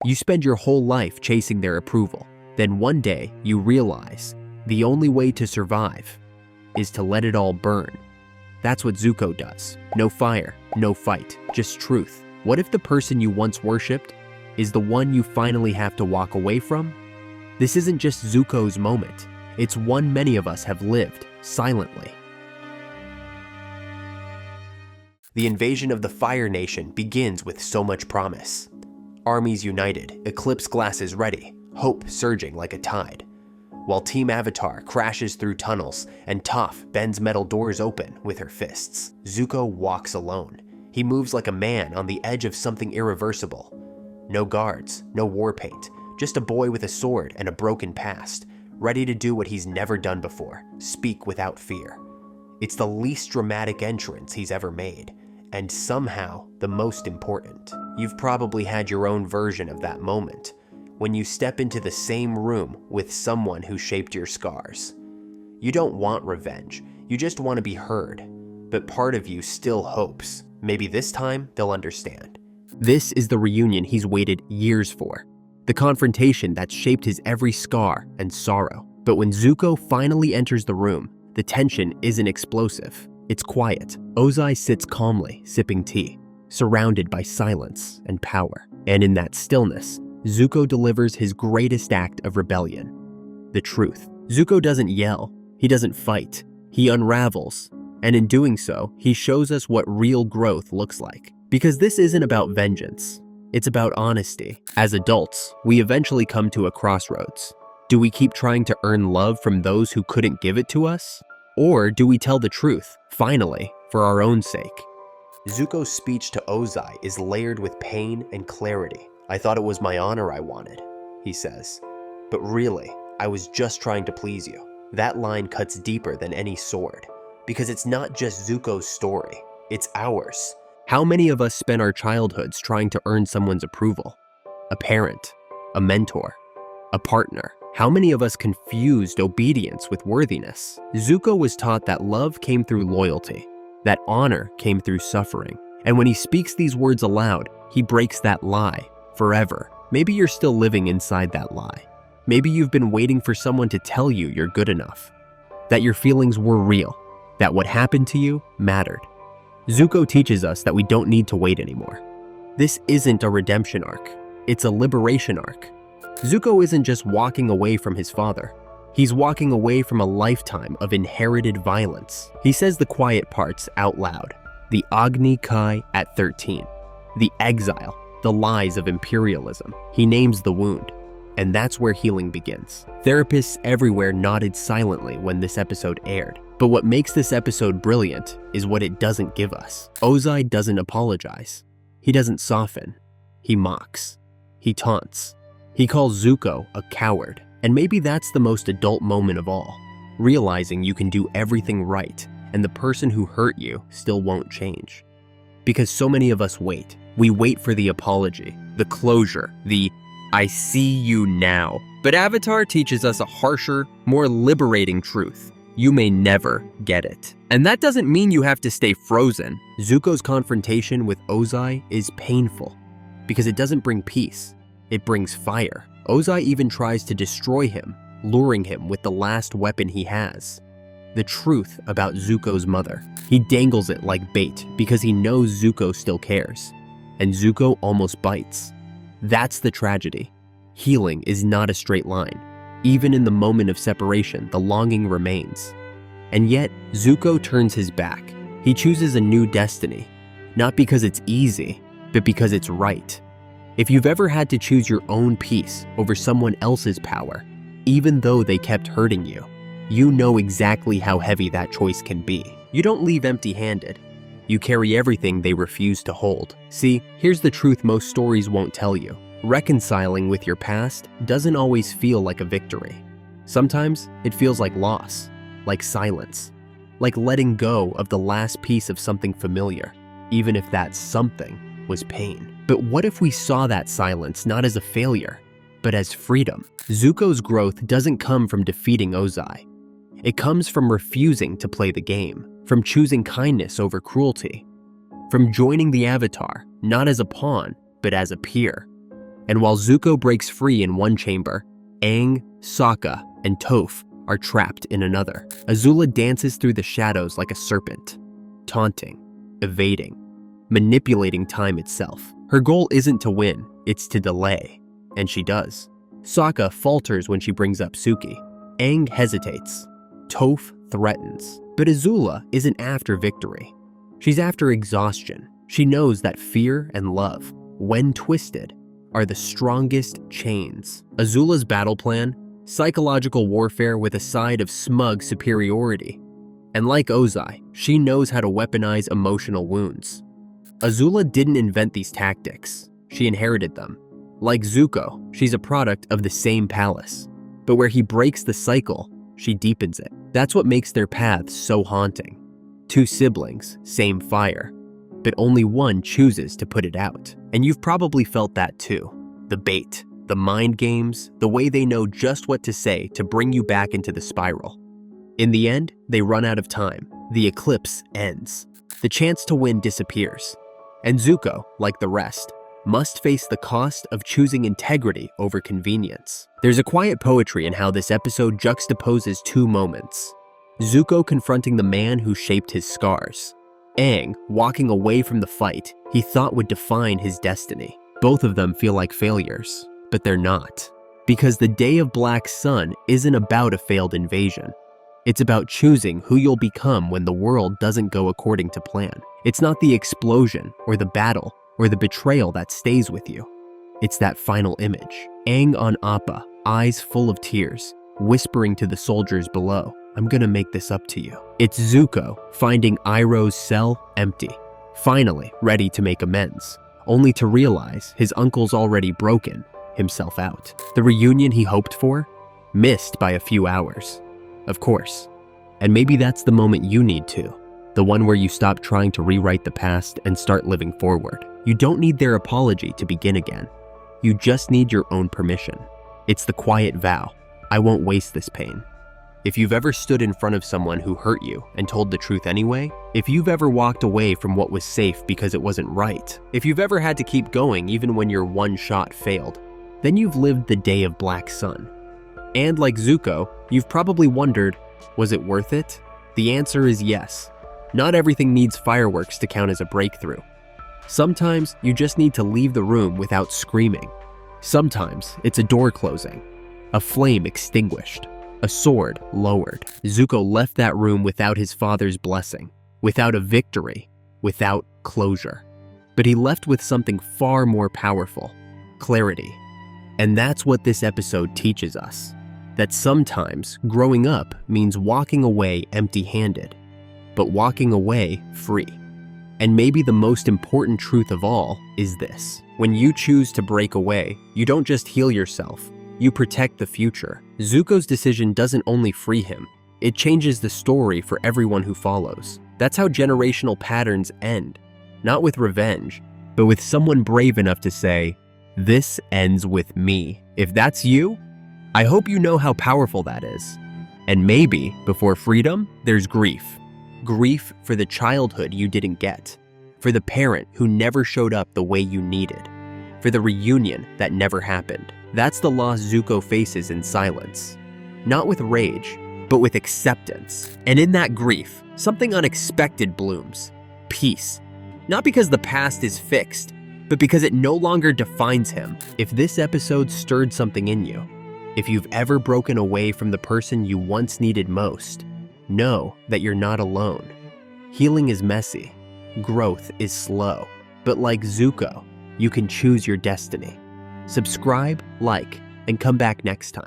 You spend your whole life chasing their approval. Then one day, you realize the only way to survive is to let it all burn. That's what Zuko does. No fire, no fight, just truth. What if the person you once worshipped is the one you finally have to walk away from? This isn't just Zuko's moment. It's one many of us have lived silently. The invasion of the Fire Nation begins with so much promise. Armies united, eclipse glasses ready, hope surging like a tide. While Team Avatar crashes through tunnels and Toph bends metal doors open with her fists, Zuko walks alone. He moves like a man on the edge of something irreversible. No guards, no war paint, just a boy with a sword and a broken past, ready to do what he's never done before, speak without fear. It's the least dramatic entrance he's ever made, and somehow the most important. You've probably had your own version of that moment, when you step into the same room with someone who shaped your scars. You don't want revenge, you just want to be heard, but part of you still hopes, maybe this time they'll understand. This is the reunion he's waited years for, the confrontation that's shaped his every scar and sorrow. But when Zuko finally enters the room, the tension isn't explosive, it's quiet. Ozai sits calmly, sipping tea, surrounded by silence and power. And in that stillness, Zuko delivers his greatest act of rebellion, the truth. Zuko doesn't yell, he doesn't fight, he unravels, and in doing so, he shows us what real growth looks like. Because this isn't about vengeance, it's about honesty. As adults, we eventually come to a crossroads. Do we keep trying to earn love from those who couldn't give it to us? Or do we tell the truth, finally, for our own sake? Zuko's speech to Ozai is layered with pain and clarity. I thought it was my honor I wanted, he says. But really, I was just trying to please you. That line cuts deeper than any sword, because it's not just Zuko's story, it's ours. How many of us spend our childhoods trying to earn someone's approval? A parent, a mentor, a partner. How many of us confused obedience with worthiness? Zuko was taught that love came through loyalty, that honor came through suffering. And when he speaks these words aloud, he breaks that lie forever. Maybe you're still living inside that lie. Maybe you've been waiting for someone to tell you you're good enough, that your feelings were real, that what happened to you mattered. Zuko teaches us that we don't need to wait anymore. This isn't a redemption arc, it's a liberation arc. Zuko isn't just walking away from his father. He's walking away from a lifetime of inherited violence. He says the quiet parts out loud. The Agni Kai at 13. The exile, the lies of imperialism. He names the wound. And that's where healing begins. Therapists everywhere nodded silently when this episode aired. But what makes this episode brilliant is what it doesn't give us. Ozai doesn't apologize. He doesn't soften. He mocks. He taunts. He calls Zuko a coward. And maybe that's the most adult moment of all. Realizing you can do everything right, and the person who hurt you still won't change. Because so many of us wait. We wait for the apology, the closure, the I see you now. But Avatar teaches us a harsher, more liberating truth. You may never get it. And that doesn't mean you have to stay frozen. Zuko's confrontation with Ozai is painful because it doesn't bring peace, it brings fire. Ozai even tries to destroy him, luring him with the last weapon he has, the truth about Zuko's mother. He dangles it like bait because he knows Zuko still cares, and Zuko almost bites. That's the tragedy. Healing is not a straight line. Even in the moment of separation, the longing remains. And yet, Zuko turns his back. He chooses a new destiny, not because it's easy, but because it's right. If you've ever had to choose your own peace over someone else's power, even though they kept hurting you, you know exactly how heavy that choice can be. You don't leave empty-handed. You carry everything they refuse to hold. See, here's the truth most stories won't tell you. Reconciling with your past doesn't always feel like a victory. Sometimes it feels like loss, like silence, like letting go of the last piece of something familiar, even if that something was pain. But what if we saw that silence not as a failure, but as freedom? Zuko's growth doesn't come from defeating Ozai. It comes from refusing to play the game, from choosing kindness over cruelty, from joining the Avatar, not as a pawn, but as a peer, And while Zuko breaks free in one chamber, Aang, Sokka, and Toph are trapped in another. Azula dances through the shadows like a serpent, taunting, evading, manipulating time itself. Her goal isn't to win, it's to delay, and she does. Sokka falters when she brings up Suki. Aang hesitates. Toph threatens. But Azula isn't after victory. She's after exhaustion. She knows that fear and love, when twisted, are the strongest chains. Azula's battle plan: psychological warfare with a side of smug superiority. And like Ozai, she knows how to weaponize emotional wounds. Azula didn't invent these tactics. She inherited them. Like Zuko, she's a product of the same palace. But where he breaks the cycle, she deepens it. That's what makes their paths so haunting. Two siblings, same fire, but only one chooses to put it out. And you've probably felt that too. The bait, the mind games, the way they know just what to say to bring you back into the spiral. In the end, they run out of time. The eclipse ends. The chance to win disappears. And Zuko, like the rest, must face the cost of choosing integrity over convenience. There's a quiet poetry in how this episode juxtaposes two moments. Zuko confronting the man who shaped his scars. Aang walking away from the fight he thought would define his destiny. Both of them feel like failures, but they're not. Because the Day of Black Sun isn't about a failed invasion. It's about choosing who you'll become when the world doesn't go according to plan. It's not the explosion or the battle or the betrayal that stays with you. It's that final image. Aang on Appa, eyes full of tears, whispering to the soldiers below, "I'm gonna make this up to you." It's Zuko finding Iroh's cell empty, finally ready to make amends, only to realize his uncle's already broken himself out. The reunion he hoped for, missed by a few hours. Of course. And maybe that's the moment you need to. The one where you stop trying to rewrite the past and start living forward. You don't need their apology to begin again. You just need your own permission. It's the quiet vow. I won't waste this pain. If you've ever stood in front of someone who hurt you and told the truth anyway, if you've ever walked away from what was safe because it wasn't right, if you've ever had to keep going even when your one shot failed, then you've lived the Day of Black Sun. And like Zuko, you've probably wondered, was it worth it? The answer is yes. Not everything needs fireworks to count as a breakthrough. Sometimes you just need to leave the room without screaming. Sometimes it's a door closing, a flame extinguished, a sword lowered. Zuko left that room without his father's blessing, without a victory, without closure. But he left with something far more powerful: clarity. And that's what this episode teaches us. That sometimes growing up means walking away empty-handed, but walking away free. And maybe the most important truth of all is this: when you choose to break away, you don't just heal yourself, you protect the future. Zuko's decision doesn't only free him, it changes the story for everyone who follows. That's how generational patterns end, not with revenge, but with someone brave enough to say, "This ends with me." If that's you, I hope you know how powerful that is. And maybe, before freedom, there's grief. Grief for the childhood you didn't get, for the parent who never showed up the way you needed, for the reunion that never happened. That's the loss Zuko faces in silence. Not with rage, but with acceptance. And in that grief, something unexpected blooms: peace. Not because the past is fixed, but because it no longer defines him. If this episode stirred something in you, if you've ever broken away from the person you once needed most, know that you're not alone. Healing is messy, growth is slow, but like Zuko, you can choose your destiny. Subscribe, like, and come back next time.